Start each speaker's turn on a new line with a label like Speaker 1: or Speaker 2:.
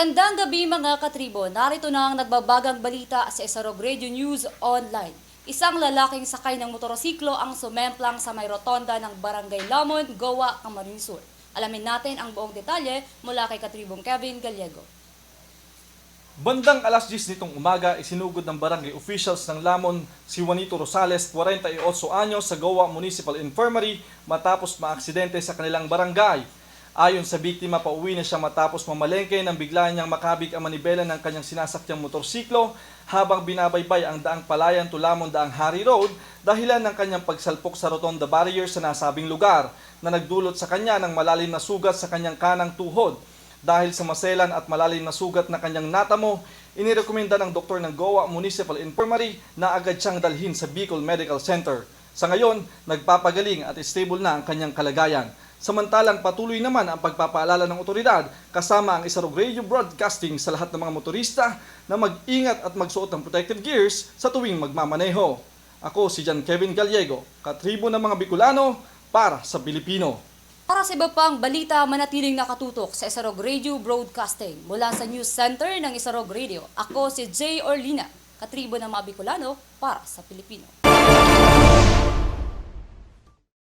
Speaker 1: Magandang gabi mga katribo. Narito na ang nagbabagang balita sa Isarog Radio News Online. Isang lalaking sakay ng motorsiklo ang sumemplang sa may rotonda ng Barangay Lamon, Goa, Camarines Sur. Alamin natin ang buong detalye mula kay Katribong Kevin Gallego.
Speaker 2: Bandang alas 10 nitong umaga, isinugod ng barangay officials ng Lamon si Juanito Rosales, 48 anyos, sa Goa Municipal Infirmary matapos maaksidente sa kanilang barangay. Ayon sa biktima, pauwi na siya matapos mamalengke nang bigla niyang makabig ang manibela ng kanyang sinasakyang motorsiklo habang binabaybay ang daang Palayan to Lamon daang Hari Road dahilan ng kanyang pagsalpok sa rotonda barrier sa nasabing lugar na nagdulot sa kanya ng malalim na sugat sa kanyang kanang tuhod. Dahil sa maselan at malalim na sugat na kanyang natamo, inirekomenda ng doktor ng Goa Municipal Infirmary na agad siyang dalhin sa Bicol Medical Center. Sa ngayon, nagpapagaling at stable na ang kanyang kalagayan. Samantalang patuloy naman ang pagpapaalala ng otoridad kasama ang Isarog Radio Broadcasting sa lahat ng mga motorista na mag-ingat at magsuot ng protective gears sa tuwing magmamaneho. Ako si John Kevin Gallego, katribo ng mga Bicolano para sa Pilipino.
Speaker 1: Para sa iba pang balita, manatiling nakatutok sa Isarog Radio Broadcasting. Mula sa News Center ng Isarog Radio, ako si Jay Orlina, katribo ng mga Bicolano para sa Pilipino.